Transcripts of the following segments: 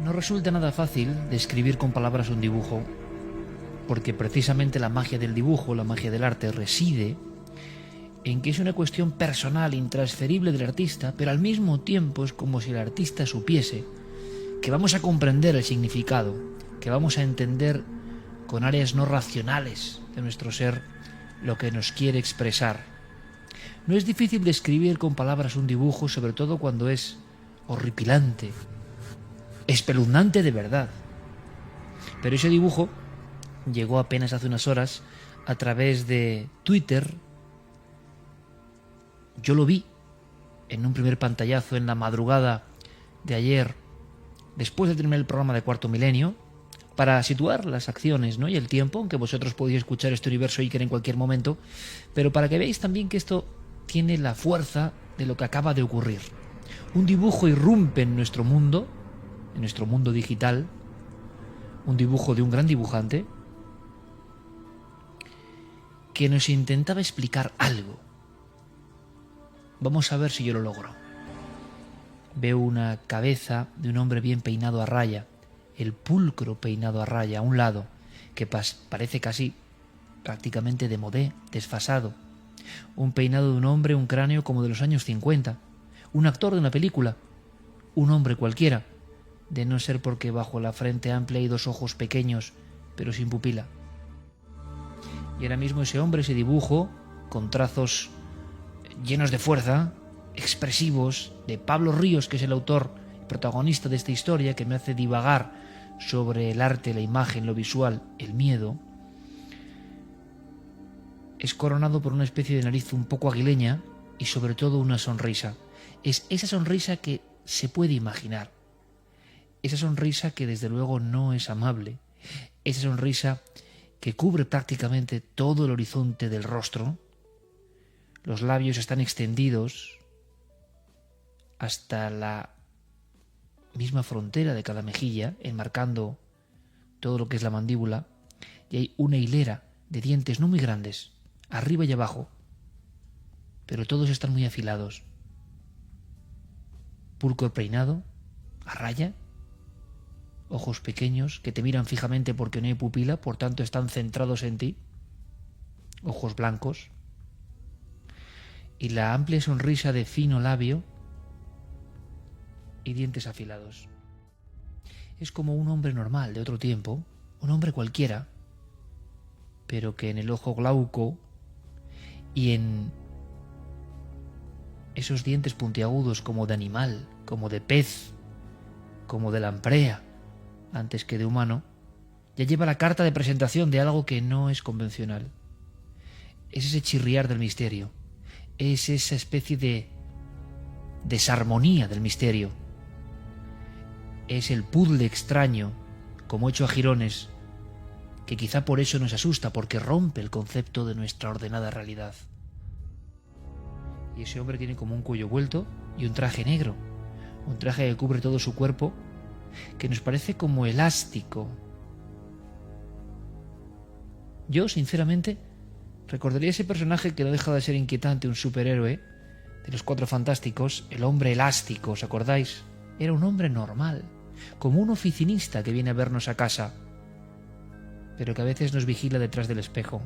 No resulta nada fácil describir con palabras un dibujo, porque precisamente la magia del dibujo, la magia del arte, reside en que es una cuestión personal, intransferible del artista, pero al mismo tiempo es como si el artista supiese que vamos a comprender el significado, que vamos a entender con áreas no racionales de nuestro ser lo que nos quiere expresar. No es difícil describir con palabras un dibujo, sobre todo cuando es horripilante, espeluznante de verdad. Pero ese dibujo llegó apenas hace unas horas a través de Twitter. Yo lo vi en un primer pantallazo en la madrugada de ayer, después de terminar el programa de Cuarto Milenio, para situar las acciones, ¿no?, y el tiempo, aunque vosotros podéis escuchar este universo Iker en cualquier momento, pero para que veáis también que esto tiene la fuerza de lo que acaba de ocurrir. Un dibujo irrumpe en nuestro mundo digital, un dibujo de un gran dibujante que nos intentaba explicar algo. Vamos a ver si yo lo logro. Veo una cabeza de un hombre bien peinado a raya, el pulcro peinado a raya a un lado, que parece casi prácticamente démodé, desfasado. Un peinado de un hombre, un cráneo como de los años 50. Un actor de una película. Un hombre cualquiera, de no ser porque bajo la frente amplia hay dos ojos pequeños, pero sin pupila. Y ahora mismo ese hombre, ese dibujo, con trazos llenos de fuerza, expresivos, de Pablo Ríos, que es el autor y protagonista de esta historia, que me hace divagar sobre el arte, la imagen, lo visual, el miedo, es coronado por una especie de nariz un poco aguileña y sobre todo una sonrisa. Es esa sonrisa que se puede imaginar. Esa sonrisa que desde luego no es amable. Esa sonrisa que cubre prácticamente todo el horizonte del rostro. Los labios están extendidos hasta la misma frontera de cada mejilla, enmarcando todo lo que es la mandíbula, y hay una hilera de dientes no muy grandes, arriba y abajo, pero todos están muy afilados. Pulcro peinado, a raya, ojos pequeños que te miran fijamente porque no hay pupila, por tanto están centrados en ti, ojos blancos, y la amplia sonrisa de fino labio y dientes afilados. Es como un hombre normal de otro tiempo, un hombre cualquiera, pero que en el ojo glauco y en esos dientes puntiagudos como de animal, como de pez, como de lamprea, antes que de humano, ya lleva la carta de presentación de algo que no es convencional. Es ese chirriar del misterio, es esa especie de desarmonía del misterio, es el puzzle extraño, como hecho a jirones, que quizá por eso nos asusta, porque rompe el concepto de nuestra ordenada realidad. Y ese hombre tiene como un cuello vuelto y un traje negro, un traje que cubre todo su cuerpo, que nos parece como elástico. Yo, sinceramente, recordaría ese personaje que no deja de ser inquietante, un superhéroe de los Cuatro Fantásticos, el hombre elástico, ¿os acordáis? Era un hombre normal, como un oficinista que viene a vernos a casa, pero que a veces nos vigila detrás del espejo,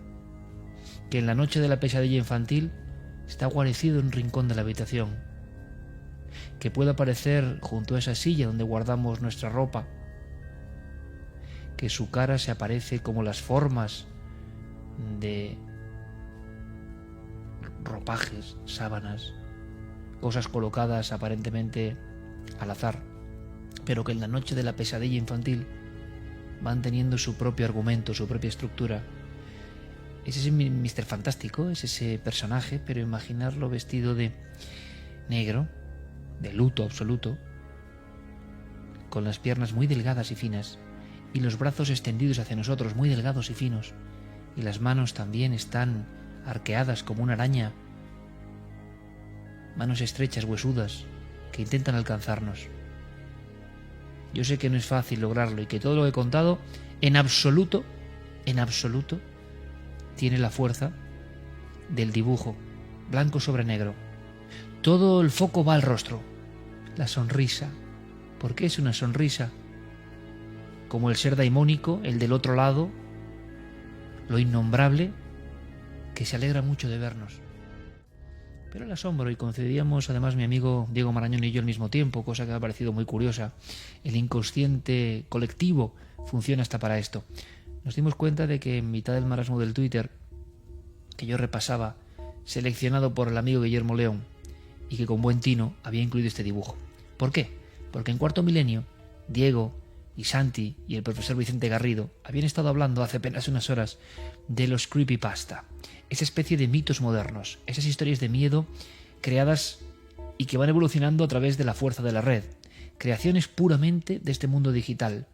que en la noche de la pesadilla infantil está guarecido en un rincón de la habitación, que puede aparecer junto a esa silla donde guardamos nuestra ropa, que su cara se aparece como las formas de ropajes, sábanas, cosas colocadas aparentemente al azar, pero que en la noche de la pesadilla infantil van teniendo su propio argumento, su propia estructura. Es ese Mr. Fantástico, es ese personaje, pero imaginarlo vestido de negro, de luto absoluto, con las piernas muy delgadas y finas, y los brazos extendidos hacia nosotros, muy delgados y finos, y las manos también están arqueadas como una araña, manos estrechas, huesudas, que intentan alcanzarnos. Yo sé que no es fácil lograrlo y que todo lo que he contado, en absoluto, tiene la fuerza del dibujo, blanco sobre negro. Todo el foco va al rostro, la sonrisa. ¿Por qué es una sonrisa? como el ser daimónico, el del otro lado, lo innombrable, que se alegra mucho de vernos. Pero el asombro, y concedíamos además mi amigo Diego Marañón y yo al mismo tiempo, cosa que me ha parecido muy curiosa, el inconsciente colectivo funciona hasta para esto. Nos dimos cuenta de que en mitad del marasmo del Twitter, que yo repasaba, seleccionado por el amigo Guillermo León, y que con buen tino había incluido este dibujo. ¿Por qué? Porque en Cuarto Milenio, Diego y Santi y el profesor Vicente Garrido habían estado hablando hace apenas unas horas de los creepypasta, esa especie de mitos modernos, esas historias de miedo creadas y que van evolucionando a través de la fuerza de la red, creaciones puramente de este mundo digital,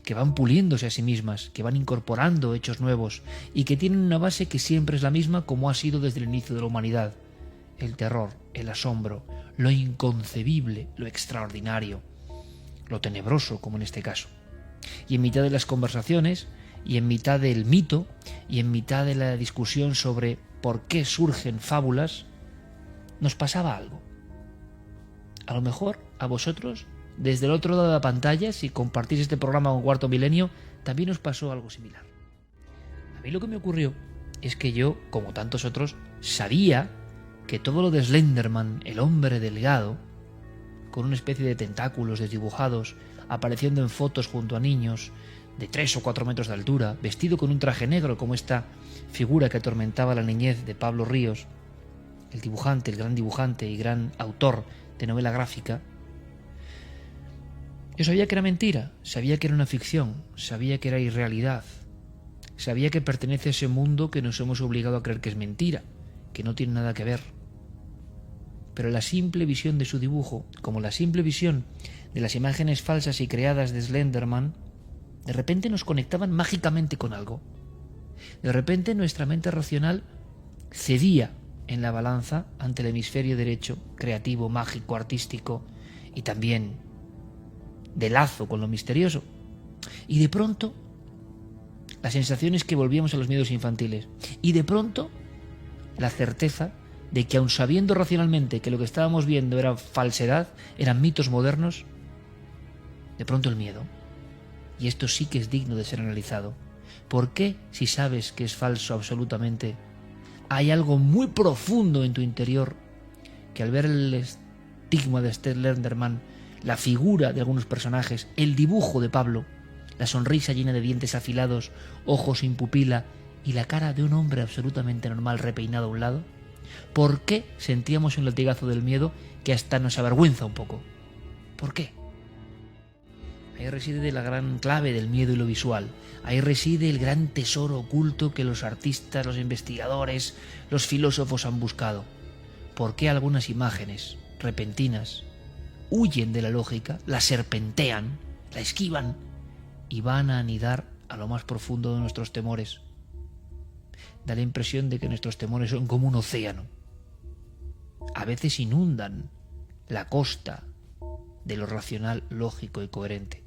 que van puliéndose a sí mismas, que van incorporando hechos nuevos y que tienen una base que siempre es la misma como ha sido desde el inicio de la humanidad: el terror, el asombro, lo inconcebible, lo extraordinario, lo tenebroso, como en este caso. Y en mitad de las conversaciones, y en mitad del mito, y en mitad de la discusión sobre por qué surgen fábulas, nos pasaba algo. A lo mejor a vosotros, desde el otro lado de la pantalla, si compartís este programa con Cuarto Milenio, también os pasó algo similar. A mí lo que me ocurrió es que yo, como tantos otros, sabía que todo lo de Slenderman, el hombre delgado, con una especie de tentáculos desdibujados, apareciendo en fotos junto a niños de 3 o 4 metros de altura, vestido con un traje negro como esta figura que atormentaba la niñez de Pablo Ríos, el dibujante, el gran dibujante y gran autor de novela gráfica. Yo sabía que era mentira, sabía que era una ficción, sabía que era irrealidad, sabía que pertenece a ese mundo que nos hemos obligado a creer que es mentira, que no tiene nada que ver. Pero la simple visión de su dibujo, como la simple visión de las imágenes falsas y creadas de Slenderman, de repente nos conectaban mágicamente con algo. De repente nuestra mente racional cedía en la balanza ante el hemisferio derecho, creativo, mágico, artístico y también de lazo con lo misterioso. Y de pronto la sensación es que volvíamos a los miedos infantiles. Y de pronto la certeza de que, aun sabiendo racionalmente que lo que estábamos viendo era falsedad, eran mitos modernos, de pronto el miedo. Y esto sí que es digno de ser analizado. ¿Por qué, si sabes que es falso absolutamente, hay algo muy profundo en tu interior que al ver el estigma de Slenderman, la figura de algunos personajes, el dibujo de Pablo, la sonrisa llena de dientes afilados, ojos sin pupila y la cara de un hombre absolutamente normal repeinado a un lado? ¿Por qué sentíamos un latigazo del miedo que hasta nos avergüenza un poco? ¿Por qué? Ahí reside la gran clave del miedo y lo visual. Ahí reside el gran tesoro oculto que los artistas, los investigadores, los filósofos han buscado. ¿Por qué algunas imágenes repentinas huyen de la lógica, la serpentean, la esquivan y van a anidar a lo más profundo de nuestros temores? Da la impresión de que nuestros temores son como un océano. A veces inundan la costa de lo racional, lógico y coherente.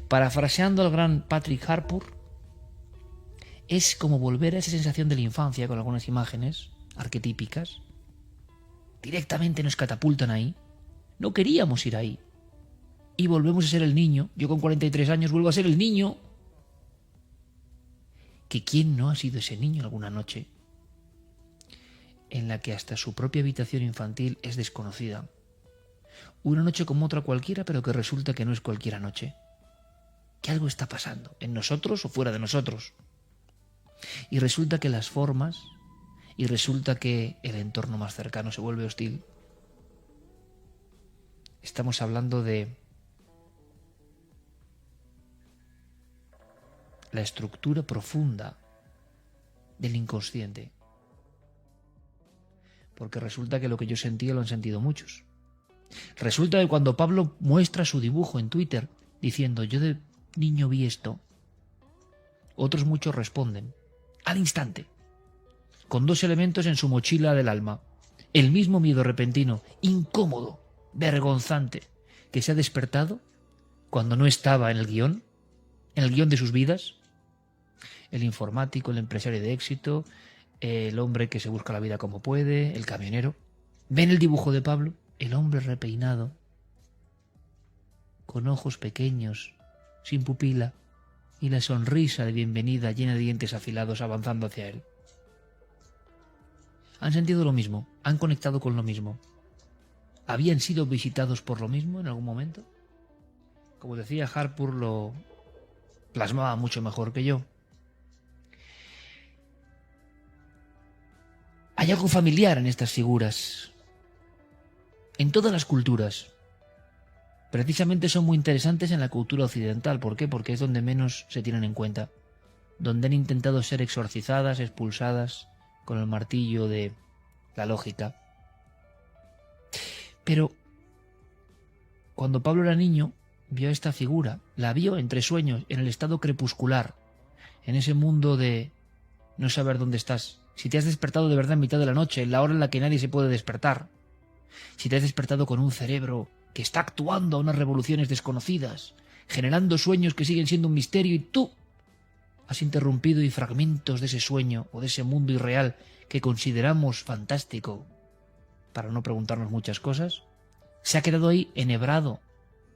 Parafraseando al gran Patrick Harpur, es como volver a esa sensación de la infancia con algunas imágenes arquetípicas. Directamente nos catapultan ahí. No queríamos ir ahí. Y volvemos a ser el niño. Yo con 43 años vuelvo a ser el niño. Que quién no ha sido ese niño alguna noche en la que hasta su propia habitación infantil es desconocida. Una noche como otra cualquiera, pero que resulta que no es cualquiera noche. Que algo está pasando, en nosotros o fuera de nosotros. Y resulta que las formas, y resulta que el entorno más cercano se vuelve hostil. Estamos hablando de la estructura profunda del inconsciente. Porque resulta que lo que yo sentía lo han sentido muchos. Resulta que cuando Pablo muestra su dibujo en Twitter diciendo yo de niño vi esto, otros muchos responden al instante, con 2 elementos en su mochila del alma: el mismo miedo repentino, incómodo, vergonzante, que se ha despertado cuando no estaba en el guión de sus vidas. El informático, el empresario de éxito, el hombre que se busca la vida como puede, el camionero. ¿Ven el dibujo de Pablo? El hombre repeinado, con ojos pequeños sin pupila, y la sonrisa de bienvenida llena de dientes afilados avanzando hacia él. Han sentido lo mismo, han conectado con lo mismo. ¿Habían sido visitados por lo mismo en algún momento? Como decía, Harpur lo plasmaba mucho mejor que yo. Hay algo familiar en estas figuras. En todas las culturas. Precisamente son muy interesantes en la cultura occidental. ¿Por qué? Porque es donde menos se tienen en cuenta. Donde han intentado ser exorcizadas, expulsadas con el martillo de la lógica. Pero cuando Pablo era niño, vio esta figura. La vio entre sueños, en el estado crepuscular. En ese mundo de no saber dónde estás. Si te has despertado de verdad en mitad de la noche, en la hora en la que nadie se puede despertar. Si te has despertado con un cerebro que está actuando a unas revoluciones desconocidas, generando sueños que siguen siendo un misterio, y tú has interrumpido y fragmentos de ese sueño o de ese mundo irreal que consideramos fantástico, para no preguntarnos muchas cosas, se ha quedado ahí enhebrado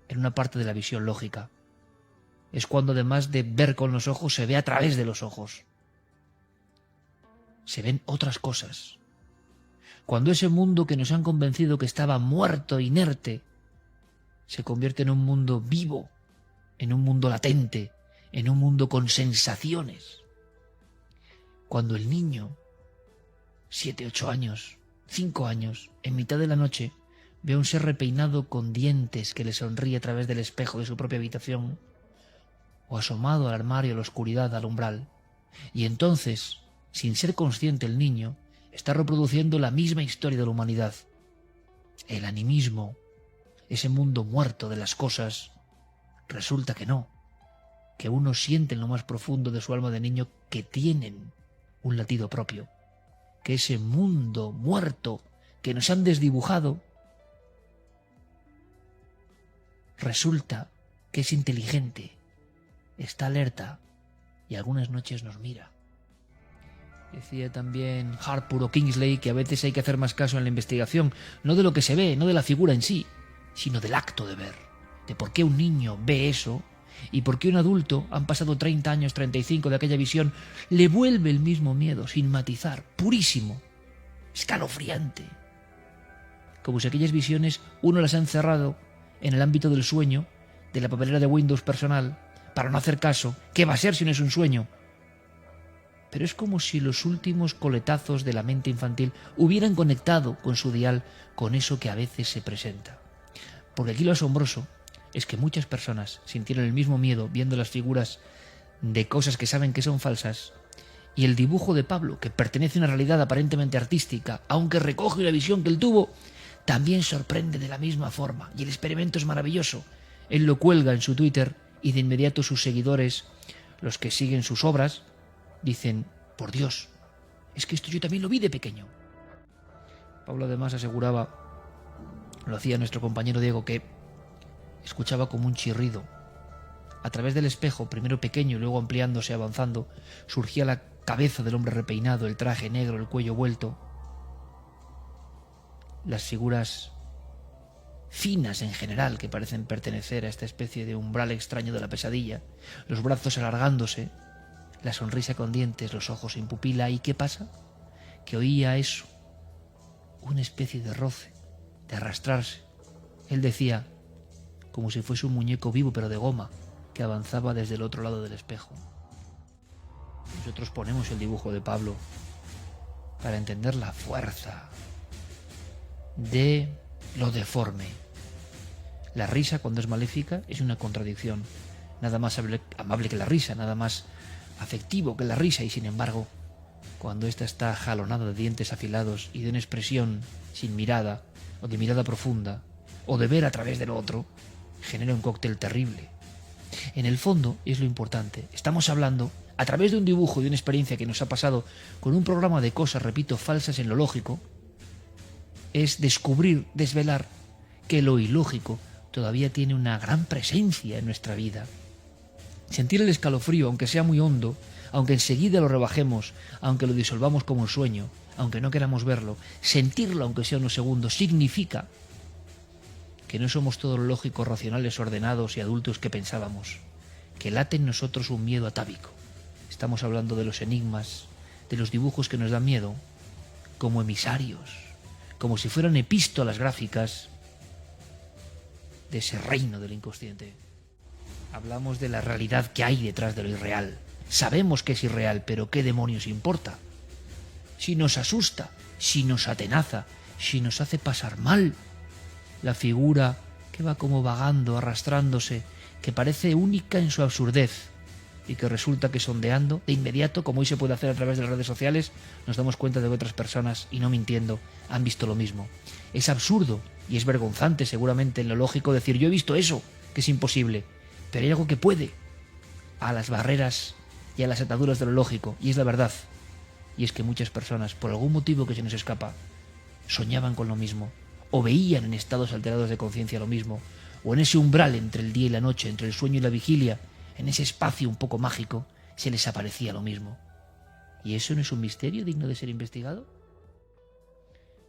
en una parte de la visión lógica. Es cuando además de ver con los ojos, se ve a través de los ojos. Se ven otras cosas. Cuando ese mundo que nos han convencido que estaba muerto, inerte, se convierte en un mundo vivo, en un mundo latente, en un mundo con sensaciones. Cuando el niño, 7, 8 años, 5 años, en mitad de la noche, ve a un ser repeinado con dientes que le sonríe a través del espejo de su propia habitación, o asomado al armario a la oscuridad, al umbral, y entonces, sin ser consciente el niño, está reproduciendo la misma historia de la humanidad. El animismo, ese mundo muerto de las cosas, resulta que no, que uno siente en lo más profundo de su alma de niño que tienen un latido propio, que ese mundo muerto que nos han desdibujado resulta que es inteligente, está alerta y algunas noches nos mira. Decía también Harpur o Kingsley que a veces hay que hacer más caso en la investigación, no de lo que se ve, no de la figura en sí, sino del acto de ver, de por qué un niño ve eso y por qué un adulto, han pasado 30 años, 35 de aquella visión, le vuelve el mismo miedo, sin matizar, purísimo, escalofriante. Como si aquellas visiones uno las ha encerrado en el ámbito del sueño, de la papelera de Windows personal, para no hacer caso. ¿Qué va a ser si no es un sueño? Pero es como si los últimos coletazos de la mente infantil hubieran conectado con su dial con eso que a veces se presenta. Porque aquí lo asombroso es que muchas personas sintieron el mismo miedo viendo las figuras de cosas que saben que son falsas, y el dibujo de Pablo, que pertenece a una realidad aparentemente artística, aunque recoge la visión que él tuvo, también sorprende de la misma forma, y el experimento es maravilloso. Él lo cuelga en su Twitter y de inmediato sus seguidores, los que siguen sus obras, dicen: por Dios, es que esto yo también lo vi de pequeño. Pablo además aseguraba, lo hacía nuestro compañero Diego, que escuchaba como un chirrido. A través del espejo, primero pequeño y luego ampliándose, avanzando, surgía la cabeza del hombre repeinado, el traje negro, el cuello vuelto. Las figuras finas en general, que parecen pertenecer a esta especie de umbral extraño de la pesadilla, los brazos alargándose, la sonrisa con dientes, los ojos sin pupila. ¿Y qué pasa? Que oía eso, una especie de roce, de arrastrarse. Él decía, como si fuese un muñeco vivo pero de goma, que avanzaba desde el otro lado del espejo. Nosotros ponemos el dibujo de Pablo para entender la fuerza de lo deforme. La risa, cuando es maléfica, es una contradicción. Nada más amable que la risa, nada más afectivo que la risa, y sin embargo, cuando ésta está jalonada de dientes afilados y de una expresión sin mirada, o de mirada profunda, o de ver a través del otro, genera un cóctel terrible. En el fondo, es lo importante, estamos hablando, a través de un dibujo, de una experiencia que nos ha pasado con un programa de cosas, repito, falsas en lo lógico, es descubrir, desvelar que lo ilógico todavía tiene una gran presencia en nuestra vida. Sentir el escalofrío, aunque sea muy hondo, aunque enseguida lo rebajemos, aunque lo disolvamos como un sueño, aunque no queramos verlo, sentirlo aunque sea unos segundos, significa que no somos todos lógicos, racionales, ordenados y adultos que pensábamos, que late en nosotros un miedo atávico. Estamos hablando de los enigmas, de los dibujos que nos dan miedo, como emisarios, como si fueran epístolas gráficas de ese reino del inconsciente. Hablamos de la realidad que hay detrás de lo irreal. Sabemos que es irreal, pero ¿qué demonios importa? Si nos asusta, si nos atenaza, si nos hace pasar mal, la figura que va como vagando, arrastrándose, que parece única en su absurdez y que resulta que sondeando, de inmediato, como hoy se puede hacer a través de las redes sociales, nos damos cuenta de que otras personas, y no mintiendo, han visto lo mismo. Es absurdo y es vergonzante seguramente en lo lógico decir yo he visto eso, que es imposible, pero hay algo que puede a las barreras y a las ataduras de lo lógico, y es la verdad. Y es que muchas personas, por algún motivo que se nos escapa, soñaban con lo mismo, o veían en estados alterados de conciencia lo mismo, o en ese umbral entre el día y la noche, entre el sueño y la vigilia, en ese espacio un poco mágico, se les aparecía lo mismo. ¿Y eso no es un misterio digno de ser investigado?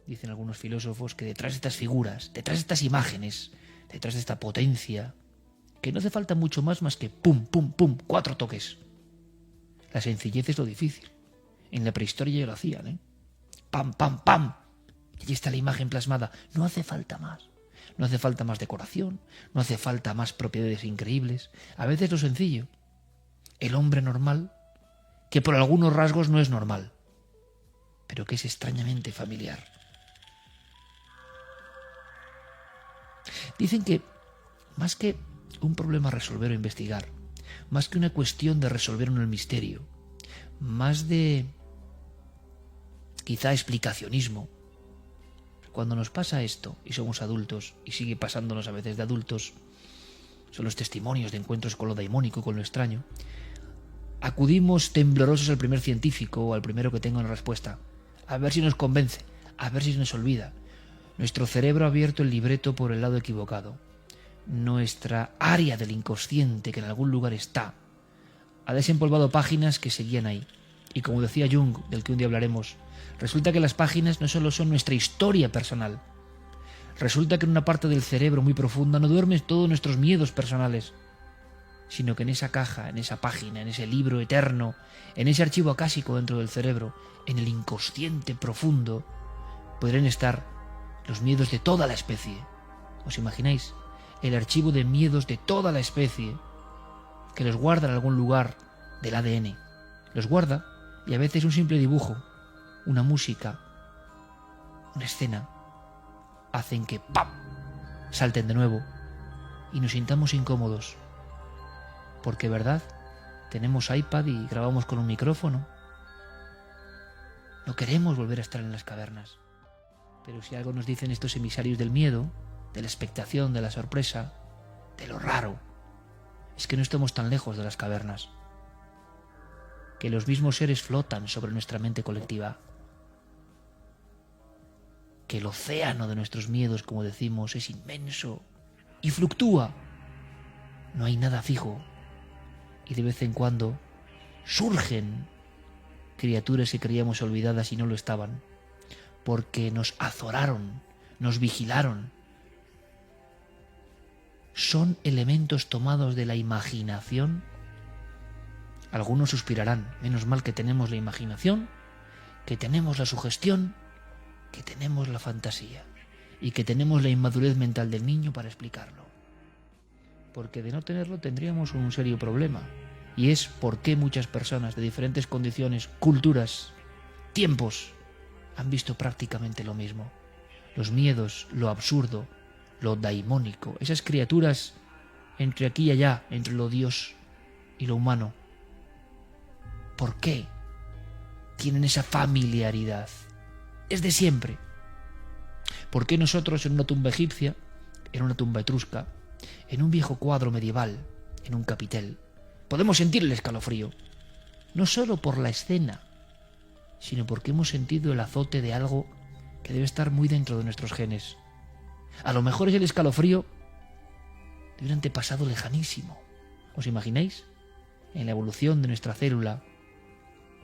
Dicen algunos filósofos que detrás de estas figuras, detrás de estas imágenes, detrás de esta potencia, que no hace falta mucho más que pum, pum, pum, 4 toques. La sencillez es lo difícil. En la prehistoria ya lo hacían, ¿eh? Pam, pam, pam. Y allí está la imagen plasmada. No hace falta más. No hace falta más decoración, no hace falta más propiedades increíbles. A veces lo sencillo. El hombre normal, que por algunos rasgos no es normal, pero que es extrañamente familiar. Dicen que más que un problema a resolver o investigar, más que una cuestión de resolver el misterio, más de quizá explicacionismo, cuando nos pasa esto y somos adultos, y sigue pasándonos a veces de adultos, son los testimonios de encuentros con lo daimónico, con lo extraño, acudimos temblorosos al primer científico o al primero que tenga una respuesta, a ver si nos convence, a ver si nos olvida. Nuestro cerebro ha abierto el libreto por el lado equivocado. Nuestra área del inconsciente, que en algún lugar está, ha desempolvado páginas que seguían ahí. Y como decía Jung, del que un día hablaremos, resulta que las páginas no solo son nuestra historia personal. Resulta que en una parte del cerebro muy profunda no duermen todos nuestros miedos personales, sino que en esa caja, en esa página, en ese libro eterno, en ese archivo acásico dentro del cerebro, en el inconsciente profundo, podrían estar los miedos de toda la especie. ¿Os imagináis? El archivo de miedos de toda la especie, que los guarda en algún lugar del ADN. Los guarda y a veces un simple dibujo, una música, una escena, hacen que ¡pam! Salten de nuevo y nos sintamos incómodos. Porque, ¿verdad? Tenemos iPad y grabamos con un micrófono. No queremos volver a estar en las cavernas. Pero si algo nos dicen estos emisarios del miedo, de la expectación, de la sorpresa, de lo raro, es que no estamos tan lejos de las cavernas. Que los mismos seres flotan sobre nuestra mente colectiva. Que el océano de nuestros miedos, como decimos, es inmenso y fluctúa. No hay nada fijo. Y de vez en cuando surgen criaturas que creíamos olvidadas y no lo estaban, porque nos azoraron, nos vigilaron. Son elementos tomados de la imaginación. Algunos suspirarán, menos mal que tenemos la imaginación, que tenemos la sugestión, que tenemos la fantasía y que tenemos la inmadurez mental del niño para explicarlo. Porque de no tenerlo tendríamos un serio problema, y es por qué muchas personas de diferentes condiciones, culturas, tiempos, han visto prácticamente lo mismo. Los miedos, lo absurdo, lo daimónico, esas criaturas entre aquí y allá, entre lo Dios y lo humano. ¿Por qué tienen esa familiaridad? Es de siempre. ¿Por qué nosotros en una tumba egipcia, en una tumba etrusca, en un viejo cuadro medieval, en un capitel, podemos sentir el escalofrío? No solo por la escena, sino porque hemos sentido el azote de algo que debe estar muy dentro de nuestros genes. A lo mejor es el escalofrío de un antepasado lejanísimo. ¿Os imagináis? En la evolución de nuestra célula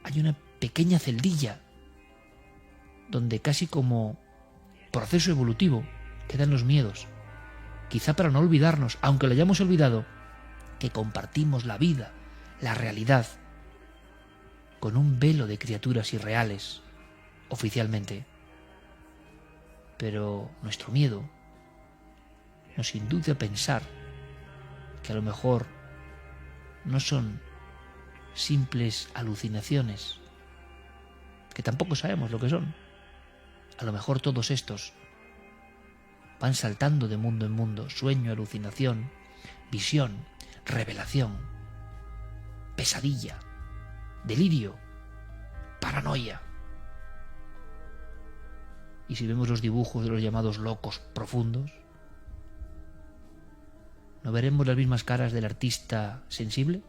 hay una pequeña celdilla donde casi como proceso evolutivo quedan los miedos. Quizá para no olvidarnos, aunque lo hayamos olvidado, que compartimos la vida, la realidad, con un velo de criaturas irreales, oficialmente. Pero nuestro miedo nos induce a pensar que a lo mejor no son simples alucinaciones, que tampoco sabemos lo que son. A lo mejor todos estos van saltando de mundo en mundo: sueño, alucinación, visión, revelación, pesadilla, delirio, paranoia. Y si vemos los dibujos de los llamados locos profundos, ¿no veremos las mismas caras del artista sensible?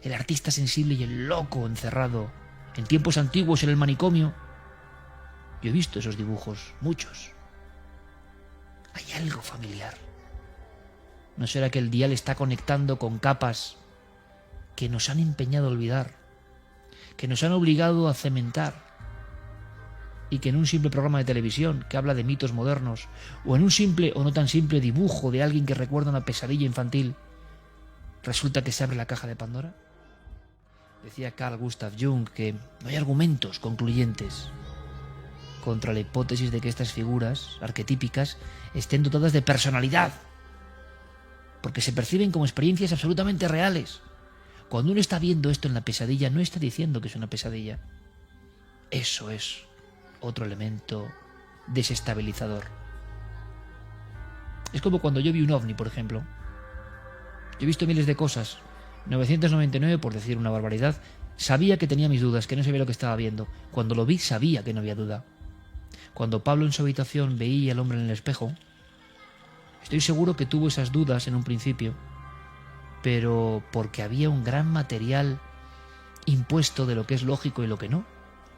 El artista sensible y el loco encerrado en tiempos antiguos en el manicomio. Yo he visto esos dibujos, muchos. Hay algo familiar. ¿No será que el dial está conectando con capas que nos han empeñado a olvidar, que nos han obligado a cementar, y que en un simple programa de televisión que habla de mitos modernos, o en un simple o no tan simple dibujo de alguien que recuerda una pesadilla infantil, resulta que se abre la caja de Pandora? Decía Carl Gustav Jung que no hay argumentos concluyentes contra la hipótesis de que estas figuras arquetípicas estén dotadas de personalidad, porque se perciben como experiencias absolutamente reales. Cuando uno está viendo esto en la pesadilla, no está diciendo que es una pesadilla. Eso es otro elemento desestabilizador. Es como cuando yo vi un ovni, por ejemplo. Yo he visto miles de cosas. 999, por decir una barbaridad, sabía que tenía mis dudas, que no sabía lo que estaba viendo. Cuando lo vi, sabía que no había duda. Cuando Pablo en su habitación veía al hombre en el espejo, estoy seguro que tuvo esas dudas en un principio, pero porque había un gran material impuesto de lo que es lógico y lo que no.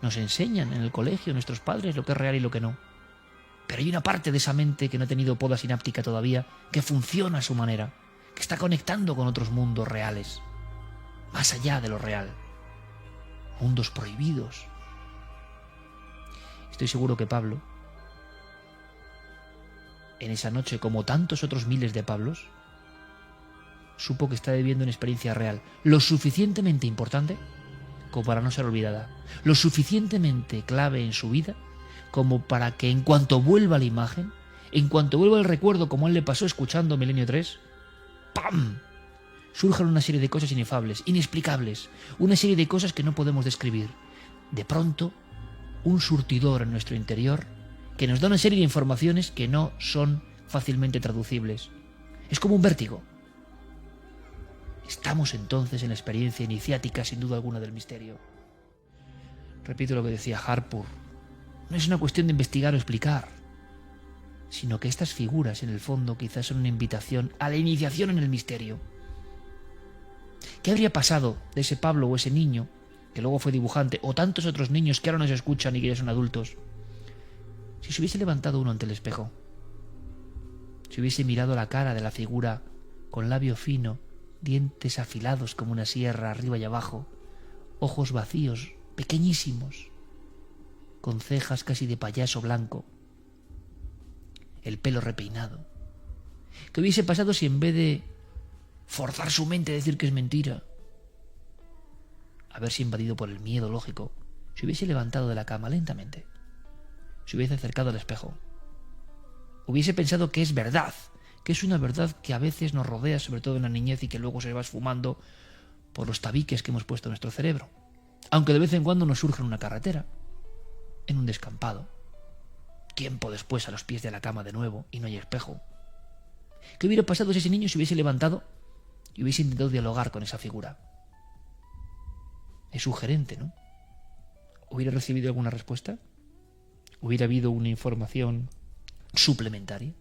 Nos enseñan en el colegio nuestros padres lo que es real y lo que no. Pero hay una parte de esa mente que no ha tenido poda sináptica todavía, que funciona a su manera, que está conectando con otros mundos reales, más allá de lo real, mundos prohibidos. Estoy seguro que Pablo, en esa noche, como tantos otros miles de Pablos, supo que está viviendo una experiencia real, lo suficientemente importante como para no ser olvidada, lo suficientemente clave en su vida como para que en cuanto vuelva la imagen, en cuanto vuelva el recuerdo, como a él le pasó escuchando Milenio 3, ¡pam!, surjan una serie de cosas inefables, inexplicables, una serie de cosas que no podemos describir. De pronto, un surtidor en nuestro interior que nos da una serie de informaciones que no son fácilmente traducibles. Es como un vértigo. Estamos entonces en la experiencia iniciática, sin duda alguna, del misterio. Repito lo que decía Harpur. No es una cuestión de investigar o explicar, sino que estas figuras, en el fondo, quizás son una invitación a la iniciación en el misterio. ¿Qué habría pasado de ese Pablo o ese niño, que luego fue dibujante, o tantos otros niños que ahora nos escuchan y que ya son adultos, si se hubiese levantado uno ante el espejo? Si hubiese mirado la cara de la figura con labio fino, dientes afilados como una sierra arriba y abajo, ojos vacíos, pequeñísimos, con cejas casi de payaso blanco, el pelo repeinado. ¿Qué hubiese pasado si en vez de forzar su mente a decir que es mentira, haberse invadido por el miedo lógico, se hubiese levantado de la cama lentamente, se hubiese acercado al espejo, hubiese pensado que es verdad, que es una verdad que a veces nos rodea, sobre todo en la niñez, y que luego se va esfumando por los tabiques que hemos puesto en nuestro cerebro, aunque de vez en cuando nos surja en una carretera, en un descampado, tiempo después a los pies de la cama de nuevo y no hay espejo? ¿Qué hubiera pasado si ese niño se hubiese levantado y hubiese intentado dialogar con esa figura? Es sugerente, ¿no? ¿Hubiera recibido alguna respuesta? ¿Hubiera habido una información suplementaria?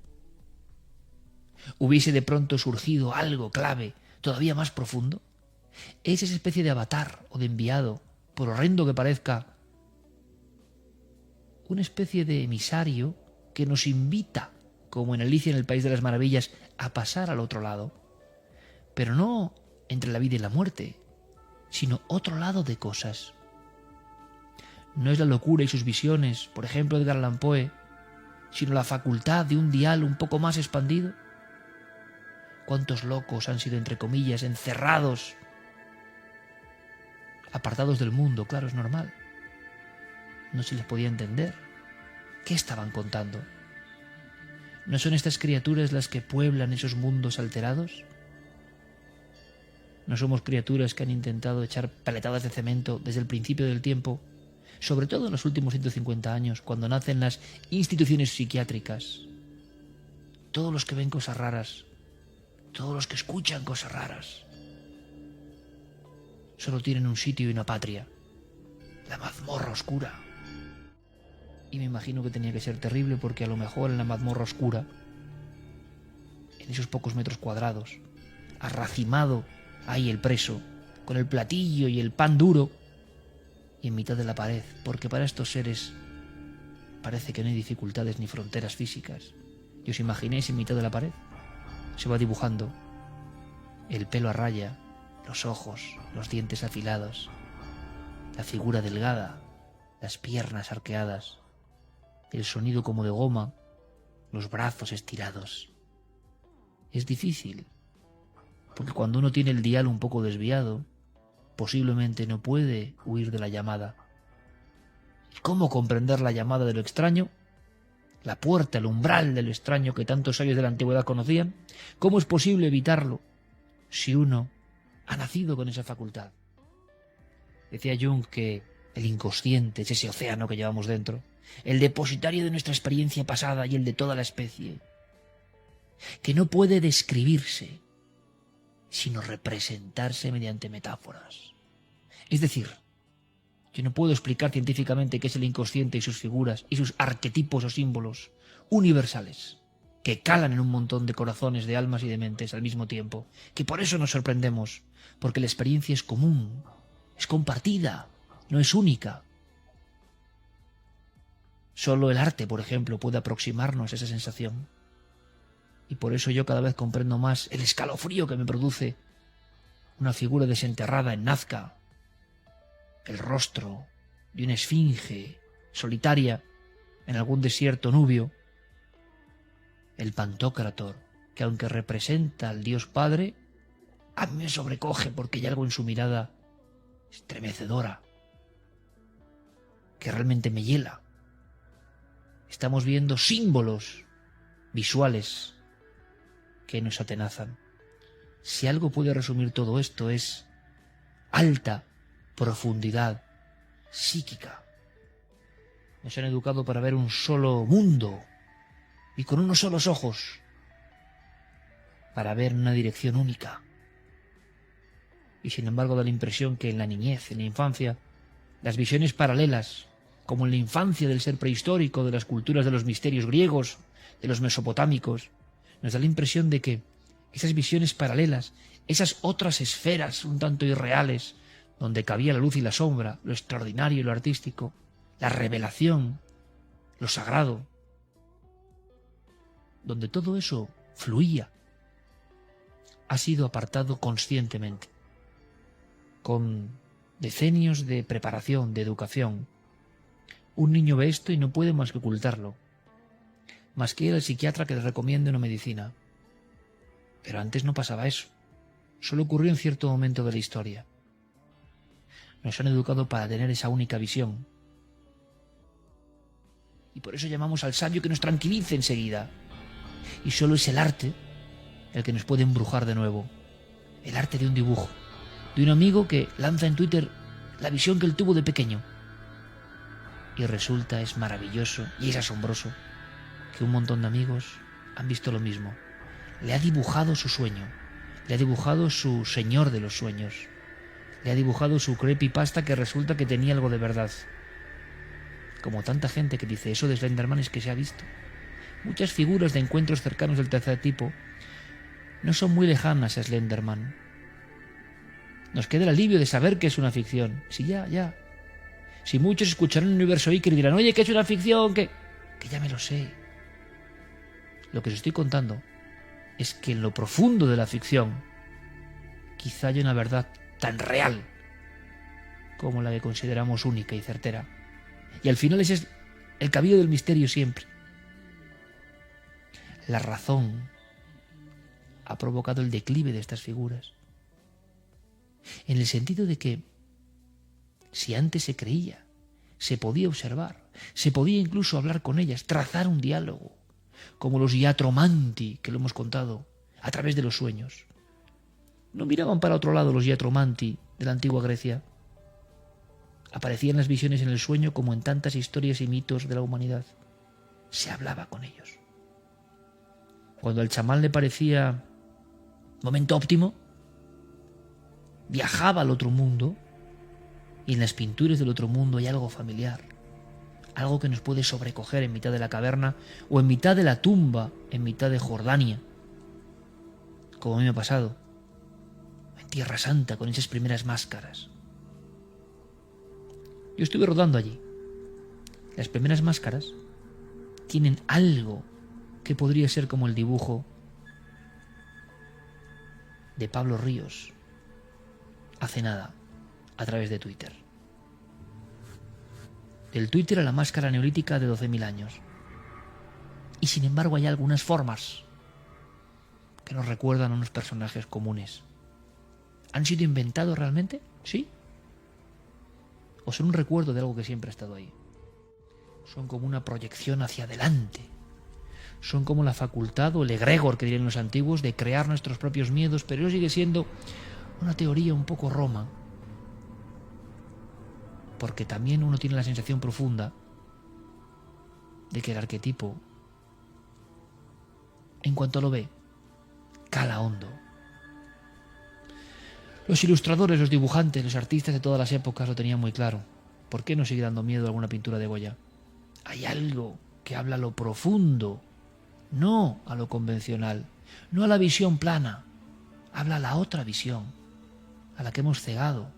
¿Hubiese de pronto surgido algo clave, todavía más profundo? ¿Es esa especie de avatar o de enviado, por horrendo que parezca, una especie de emisario que nos invita, como en Alicia en el País de las Maravillas, a pasar al otro lado? Pero no entre la vida y la muerte, sino otro lado de cosas. No es la locura y sus visiones, por ejemplo, de Edgar Allan Poe, sino la facultad de un dial un poco más expandido. ¿Cuántos locos han sido, entre comillas, encerrados, apartados del mundo? Claro, es normal. No se les podía entender. ¿Qué estaban contando? ¿No son estas criaturas las que pueblan esos mundos alterados? ¿No somos criaturas que han intentado echar paletadas de cemento desde el principio del tiempo, sobre todo en los últimos 150 años, cuando nacen las instituciones psiquiátricas? Todos los que ven cosas raras, todos los que escuchan cosas raras, solo tienen un sitio y una patria: la mazmorra oscura. Y me imagino que tenía que ser terrible, porque a lo mejor en la mazmorra oscura, en esos pocos metros cuadrados, arracimado ahí el preso, con el platillo y el pan duro, y en mitad de la pared, porque para estos seres parece que no hay dificultades ni fronteras físicas. ¿Y os imagináis en mitad de la pared? Se va dibujando el pelo a raya, los ojos, los dientes afilados, la figura delgada, las piernas arqueadas, el sonido como de goma, los brazos estirados. Es difícil, porque cuando uno tiene el dial un poco desviado, posiblemente no puede huir de la llamada. ¿Cómo comprender la llamada de lo extraño? La puerta, el umbral de lo extraño que tantos sabios de la antigüedad conocían. ¿Cómo es posible evitarlo si uno ha nacido con esa facultad? Decía Jung que el inconsciente es ese océano que llevamos dentro, el depositario de nuestra experiencia pasada y el de toda la especie, que no puede describirse, sino representarse mediante metáforas. Es decir, yo no puedo explicar científicamente qué es el inconsciente y sus figuras y sus arquetipos o símbolos universales que calan en un montón de corazones, de almas y de mentes al mismo tiempo, que por eso nos sorprendemos, porque la experiencia es común, es compartida, no es única. Solo el arte, por ejemplo, puede aproximarnos a esa sensación. Y por eso yo cada vez comprendo más el escalofrío que me produce una figura desenterrada en Nazca, el rostro de una esfinge solitaria en algún desierto nubio, el Pantocrátor, que aunque representa al Dios Padre, a mí me sobrecoge porque hay algo en su mirada estremecedora que realmente me hiela. Estamos viendo símbolos visuales que nos atenazan. Si algo puede resumir todo esto, es alta profundidad psíquica. Nos han educado para ver un solo mundo y con unos solos ojos, para ver una dirección única. Y sin embargo da la impresión que en la niñez, en la infancia, las visiones paralelas, como en la infancia del ser prehistórico, de las culturas de los misterios griegos, de los mesopotámicos, nos da la impresión de que esas visiones paralelas, esas otras esferas un tanto irreales, donde cabía la luz y la sombra, lo extraordinario y lo artístico, la revelación, lo sagrado, donde todo eso fluía, ha sido apartado conscientemente, con decenios de preparación, de educación. Un niño ve esto y no puede más que ocultarlo, más que ir al psiquiatra que le recomiende una medicina. Pero antes no pasaba eso, solo ocurrió en cierto momento de la historia. Nos han educado para tener esa única visión. Y por eso llamamos al sabio que nos tranquilice enseguida. Y solo es el arte el que nos puede embrujar de nuevo. El arte de un dibujo, de un amigo que lanza en Twitter la visión que él tuvo de pequeño. Y resulta, es maravilloso y es asombroso que un montón de amigos han visto lo mismo. Le ha dibujado su sueño, le ha dibujado su señor de los sueños, le ha dibujado su creepypasta que resulta que tenía algo de verdad. Como tanta gente que dice eso de Slenderman es que se ha visto. Muchas figuras de encuentros cercanos del tercer tipo no son muy lejanas a Slenderman. Nos queda el alivio de saber que es una ficción. Sí, ya. Si muchos escucharán el universo Iker y dirán, oye, que es una ficción, que ya me lo sé. Lo que os estoy contando es que en lo profundo de la ficción quizá haya una verdad tan real como la que consideramos única y certera. Y al final ese es el camino del misterio siempre. La razón ha provocado el declive de estas figuras. En el sentido de que, si antes se creía, se podía observar, se podía incluso hablar con ellas, trazar un diálogo, como los iatromanti, que lo hemos contado, a través de los sueños. No miraban para otro lado los iatromanti de la antigua Grecia. Aparecían las visiones en el sueño como en tantas historias y mitos de la humanidad. Se hablaba con ellos. Cuando al chamán le parecía momento óptimo, viajaba al otro mundo, y en las pinturas del otro mundo hay algo familiar, algo que nos puede sobrecoger en mitad de la caverna o en mitad de la tumba, en mitad de Jordania, como a mí me ha pasado, en Tierra Santa, con esas primeras máscaras. Yo estuve rodando allí. Las primeras máscaras tienen algo que podría ser como el dibujo de Pablo Ríos hace nada, a través de Twitter. Del Twitter a la máscara neolítica de 12.000 años. Y sin embargo hay algunas formas que nos recuerdan a unos personajes comunes. ¿Han sido inventados realmente? ¿Sí? ¿O son un recuerdo de algo que siempre ha estado ahí? Son como una proyección hacia adelante. Son como la facultad o el egregor que dirían los antiguos de crear nuestros propios miedos, pero eso sigue siendo una teoría un poco roma, porque también uno tiene la sensación profunda de que el arquetipo, en cuanto lo ve, cala hondo. Los ilustradores, los dibujantes, los artistas de todas las épocas lo tenían muy claro. ¿Por qué nos sigue dando miedo alguna pintura de Goya? Hay algo que habla a lo profundo, no a lo convencional, no a la visión plana, habla a la otra visión, a la que hemos cegado,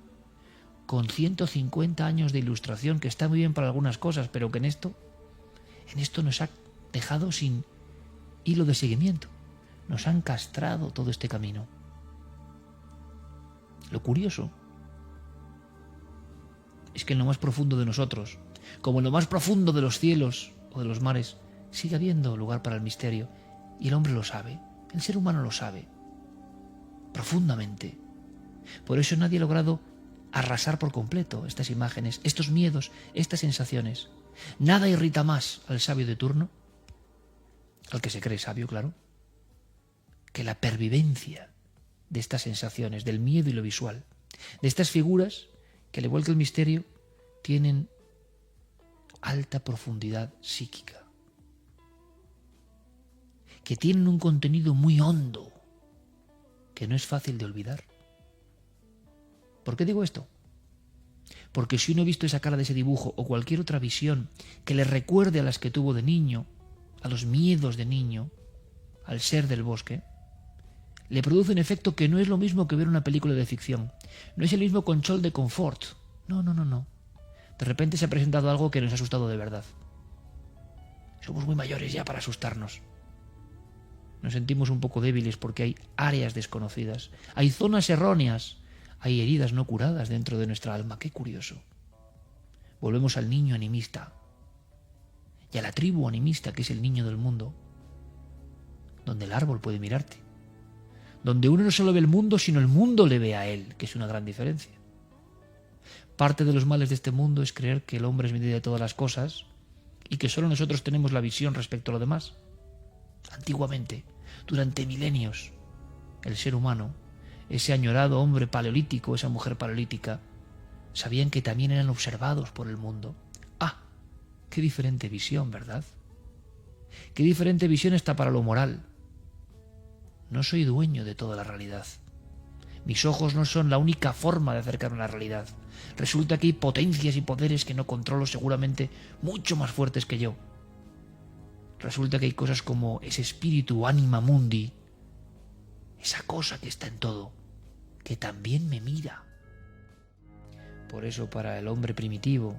con 150 años de ilustración, que está muy bien para algunas cosas, pero que en esto nos ha dejado sin hilo de seguimiento. Nos han castrado todo este camino. Lo curioso es que en lo más profundo de nosotros, como en lo más profundo de los cielos o de los mares, sigue habiendo lugar para el misterio. Y el hombre lo sabe, el ser humano lo sabe, profundamente. Por eso nadie ha logrado arrasar por completo estas imágenes, estos miedos, estas sensaciones. Nada irrita más al sabio de turno, al que se cree sabio, claro, que la pervivencia de estas sensaciones, del miedo y lo visual, de estas figuras que, al igual que el misterio, tienen alta profundidad psíquica, que tienen un contenido muy hondo, que no es fácil de olvidar. ¿Por qué digo esto? Porque si uno ha visto esa cara de ese dibujo o cualquier otra visión que le recuerde a las que tuvo de niño, a los miedos de niño, al ser del bosque, le produce un efecto que no es lo mismo que ver una película de ficción. No es el mismo control de confort. No. De repente se ha presentado algo que nos ha asustado de verdad. Somos muy mayores ya para asustarnos. Nos sentimos un poco débiles porque hay áreas desconocidas, hay zonas erróneas, hay heridas no curadas dentro de nuestra alma. Qué curioso. Volvemos al niño animista y a la tribu animista, que es el niño del mundo, donde el árbol puede mirarte, donde uno no solo ve el mundo, sino el mundo le ve a él, que es una gran diferencia. Parte de los males de este mundo es creer que el hombre es medida de todas las cosas y que solo nosotros tenemos la visión respecto a lo demás. Antiguamente, durante milenios, el ser humano, ese añorado hombre paleolítico, esa mujer paleolítica, sabían que también eran observados por el mundo. ¡Ah! ¡Qué diferente visión!, ¿verdad? ¡Qué diferente visión está para lo moral! No soy dueño de toda la realidad. Mis ojos no son la única forma de acercarme a la realidad. Resulta que hay potencias y poderes que no controlo, seguramente mucho más fuertes que yo. Resulta que hay cosas como ese espíritu anima mundi, esa cosa que está en todo, que también me mira. Por eso, para el hombre primitivo,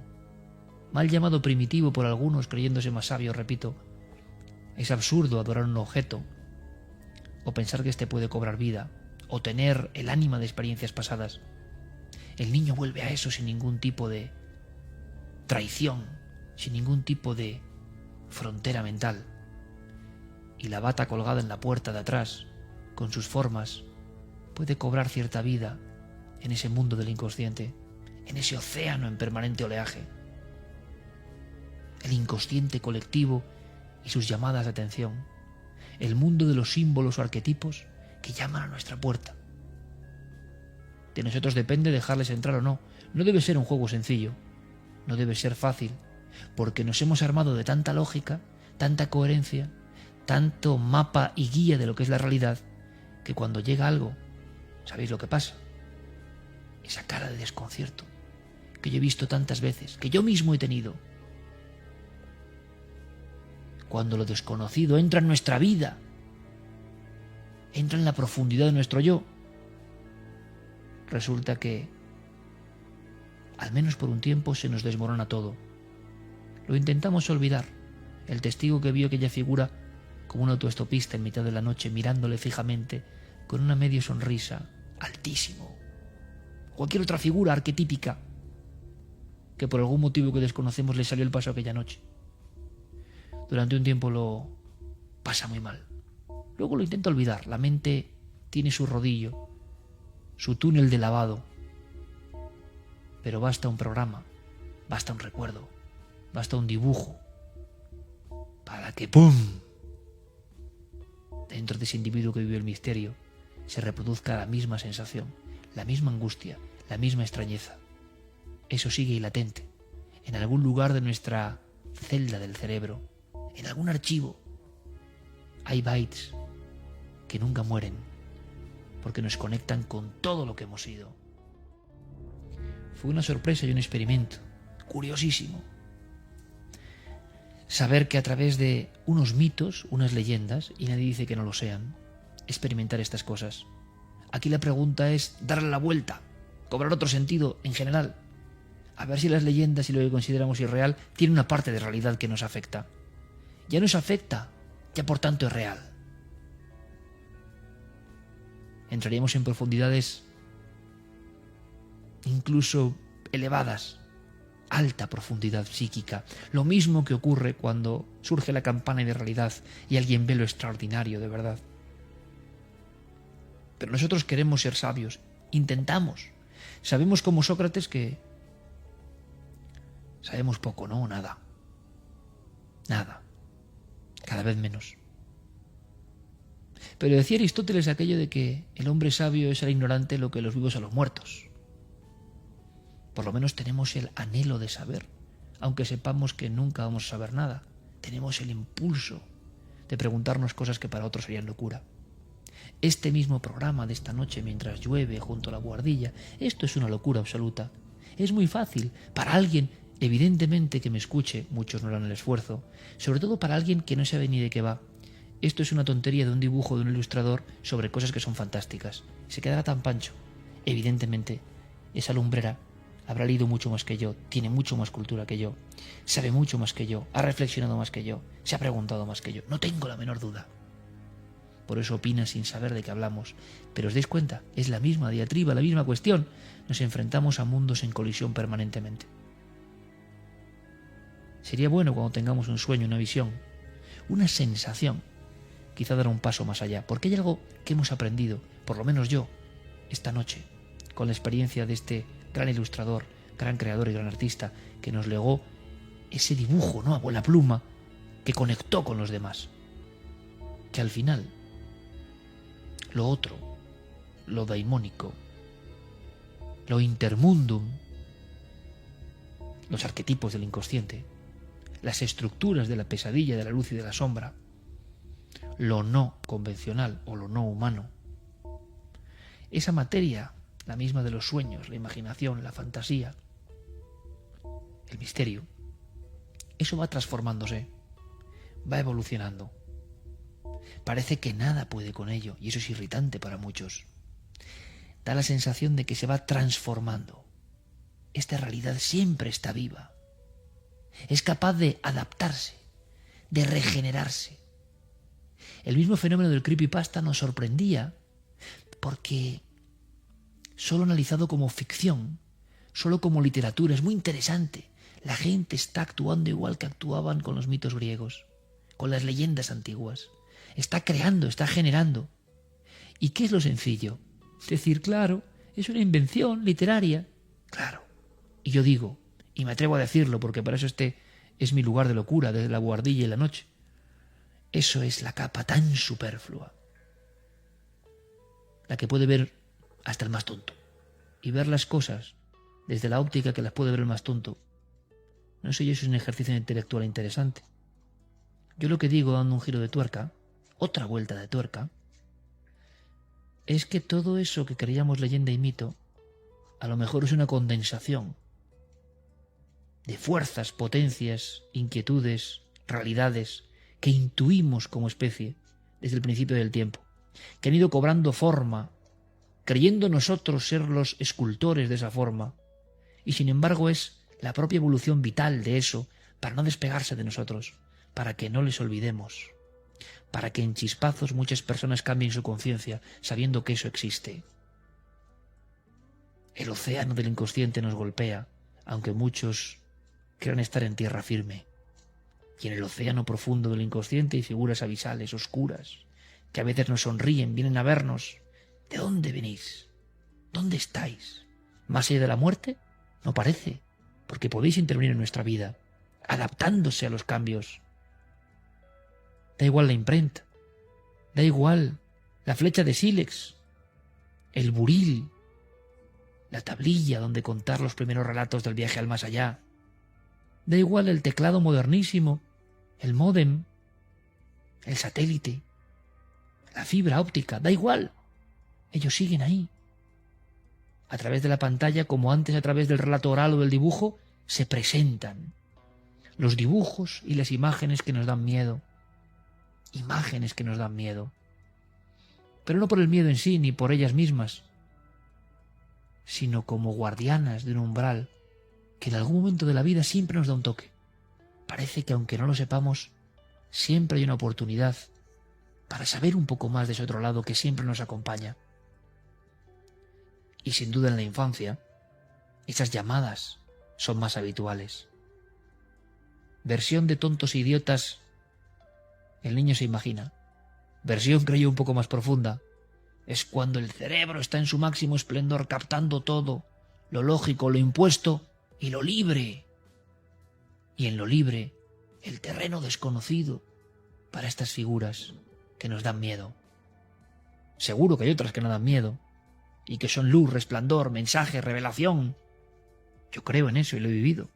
mal llamado primitivo por algunos creyéndose más sabio, repito, es absurdo adorar un objeto o pensar que éste puede cobrar vida o tener el ánima de experiencias pasadas. El niño vuelve a eso sin ningún tipo de traición, sin ningún tipo de frontera mental. Y la bata colgada en la puerta de atrás, con sus formas, puede cobrar cierta vida en ese mundo del inconsciente, en ese océano en permanente oleaje. El inconsciente colectivo y sus llamadas de atención, el mundo de los símbolos o arquetipos que llaman a nuestra puerta. De nosotros depende dejarles entrar o no. No debe ser un juego sencillo, no debe ser fácil, porque nos hemos armado de tanta lógica, tanta coherencia, tanto mapa y guía de lo que es la realidad, que cuando llega algo, ¿sabéis lo que pasa? Esa cara de desconcierto que yo he visto tantas veces, que yo mismo he tenido. Cuando lo desconocido entra en nuestra vida, entra en la profundidad de nuestro yo, resulta que, al menos por un tiempo, se nos desmorona todo. Lo intentamos olvidar. El testigo que vio aquella figura como un autoestopista en mitad de la noche, mirándole fijamente, con una medio sonrisa, altísimo. Cualquier otra figura arquetípica que por algún motivo que desconocemos le salió el paso aquella noche. Durante un tiempo lo pasa muy mal. Luego lo intenta olvidar. La mente tiene su rodillo, su túnel de lavado. Pero basta un programa, basta un recuerdo, basta un dibujo para que ¡pum! Dentro de ese individuo que vive el misterio se reproduzca la misma sensación, la misma angustia, la misma extrañeza. Eso sigue ahí latente, en algún lugar de nuestra celda del cerebro, en algún archivo. Hay bytes que nunca mueren, porque nos conectan con todo lo que hemos sido. Fue una sorpresa y un experimento curiosísimo. Saber que a través de unos mitos, unas leyendas, y nadie dice que no lo sean, experimentar estas cosas. Aquí la pregunta es darle la vuelta, cobrar otro sentido en general. A ver si las leyendas y lo que consideramos irreal tiene una parte de realidad que nos afecta. Ya nos afecta, ya por tanto es real. Entraríamos en profundidades incluso elevadas, alta profundidad psíquica. Lo mismo que ocurre cuando surge la campana de realidad y alguien ve lo extraordinario de verdad. Pero nosotros queremos ser sabios, intentamos. Sabemos como Sócrates que sabemos poco, ¿no? Nada. Cada vez menos. Pero decía Aristóteles aquello de que el hombre sabio es al ignorante lo que los vivos a los muertos. Por lo menos tenemos el anhelo de saber, aunque sepamos que nunca vamos a saber nada. Tenemos el impulso de preguntarnos cosas que para otros serían locura. Este mismo programa de esta noche mientras llueve junto a la buhardilla, esto es una locura absoluta. Es muy fácil para alguien, evidentemente, que me escuche, muchos no harán el esfuerzo, sobre todo para alguien que no sabe ni de qué va. Esto es una tontería de un dibujo de un ilustrador sobre cosas que son fantásticas. Se quedará tan pancho. Evidentemente, esa lumbrera habrá leído mucho más que yo, tiene mucho más cultura que yo, sabe mucho más que yo, ha reflexionado más que yo, se ha preguntado más que yo. No tengo la menor duda. Por eso opina sin saber de qué hablamos. Pero os dais cuenta, es la misma diatriba, la misma cuestión. Nos enfrentamos a mundos en colisión permanentemente. Sería bueno cuando tengamos un sueño, una visión, una sensación, quizá dar un paso más allá, porque hay algo que hemos aprendido, por lo menos yo, esta noche, con la experiencia de este gran ilustrador, gran creador y gran artista, que nos legó ese dibujo, ¿no?, a la pluma, que conectó con los demás. Que al final, lo otro, lo daimónico, lo intermundum, los arquetipos del inconsciente, las estructuras de la pesadilla, de la luz y de la sombra, lo no convencional o lo no humano, esa materia, la misma de los sueños, la imaginación, la fantasía, el misterio, eso va transformándose, va evolucionando. Parece que nada puede con ello y eso es irritante para muchos. Da la sensación de que se va transformando. Esta realidad siempre está viva. Es capaz de adaptarse, de regenerarse. El mismo fenómeno del creepypasta nos sorprendía porque solo analizado como ficción, solo como literatura, es muy interesante. La gente está actuando igual que actuaban con los mitos griegos, con las leyendas antiguas. Está creando, está generando. ¿Y qué es lo sencillo? Decir, claro, es una invención literaria. Claro. Y yo digo, y me atrevo a decirlo porque para eso este es mi lugar de locura, desde la buhardilla y la noche. Eso es la capa tan superflua, la que puede ver hasta el más tonto. Y ver las cosas desde la óptica que las puede ver el más tonto. No sé yo si es un ejercicio intelectual interesante. Yo lo que digo, dando un giro de tuerca, otra vuelta de tuerca, es que todo eso que creíamos leyenda y mito, a lo mejor es una condensación de fuerzas, potencias, inquietudes, realidades que intuimos como especie desde el principio del tiempo, que han ido cobrando forma, creyendo nosotros ser los escultores de esa forma, y sin embargo es la propia evolución vital de eso para no despegarse de nosotros, para que no les olvidemos, para que en chispazos muchas personas cambien su conciencia sabiendo que eso existe. El océano del inconsciente nos golpea, aunque muchos crean estar en tierra firme. Y en el océano profundo del inconsciente hay figuras abisales, oscuras, que a veces nos sonríen, vienen a vernos. ¿De dónde venís? ¿Dónde estáis? ¿Más allá de la muerte? No parece, porque podéis intervenir en nuestra vida, adaptándose a los cambios. Da igual la imprenta, da igual la flecha de sílex, el buril, la tablilla donde contar los primeros relatos del viaje al más allá. Da igual el teclado modernísimo, el módem, el satélite, la fibra óptica, da igual. Ellos siguen ahí. A través de la pantalla, como antes a través del relato oral o del dibujo, se presentan los dibujos y las imágenes que nos dan miedo. Imágenes que nos dan miedo. Pero no por el miedo en sí, ni por ellas mismas, sino como guardianas de un umbral que en algún momento de la vida siempre nos da un toque. Parece que aunque no lo sepamos, siempre hay una oportunidad para saber un poco más de ese otro lado que siempre nos acompaña. Y sin duda en la infancia, esas llamadas son más habituales. Versión de tontos e idiotas, el niño se imagina. Versión, creo yo, un poco más profunda. Es cuando el cerebro está en su máximo esplendor captando todo, lo lógico, lo impuesto y lo libre. Y en lo libre, el terreno desconocido para estas figuras que nos dan miedo. Seguro que hay otras que no dan miedo y que son luz, resplandor, mensaje, revelación. Yo creo en eso y lo he vivido.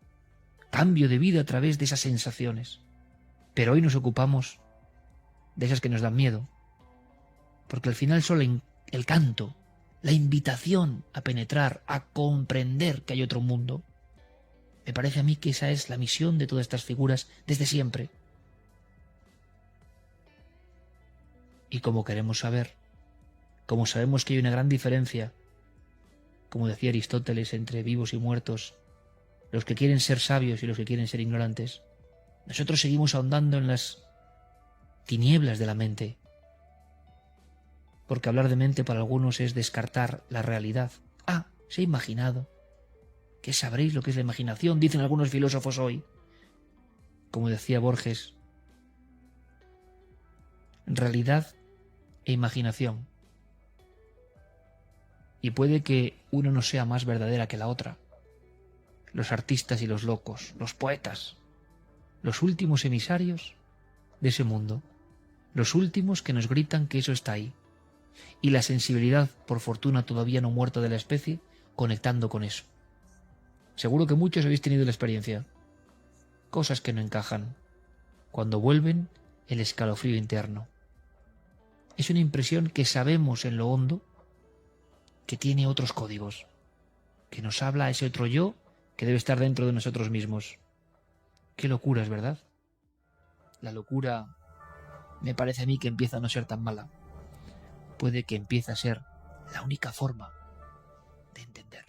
Cambio de vida a través de esas sensaciones. Pero hoy nos ocupamos de esas que nos dan miedo, porque al final son el canto, la invitación a penetrar, a comprender que hay otro mundo. Me parece a mí que esa es la misión de todas estas figuras desde siempre. Y como queremos saber, como sabemos que hay una gran diferencia, como decía Aristóteles, entre vivos y muertos, los que quieren ser sabios y los que quieren ser ignorantes, nosotros seguimos ahondando en las tinieblas de la mente, porque hablar de mente para algunos es descartar la realidad. Ah, se ha imaginado. ¿Qué sabréis lo que es la imaginación? Dicen algunos filósofos hoy. Como decía Borges, realidad e imaginación. Y puede que una no sea más verdadera que la otra. Los artistas y los locos, los poetas, los últimos emisarios de ese mundo, los últimos que nos gritan que eso está ahí. Y la sensibilidad, por fortuna todavía no muerta de la especie, conectando con eso. Seguro que muchos habéis tenido la experiencia. Cosas que no encajan. Cuando vuelven, el escalofrío interno. Es una impresión que sabemos en lo hondo que tiene otros códigos, que nos habla a ese otro yo que debe estar dentro de nosotros mismos. Qué locura, es verdad. La locura me parece a mí que empieza a no ser tan mala. Puede que empiece a ser la única forma de entender.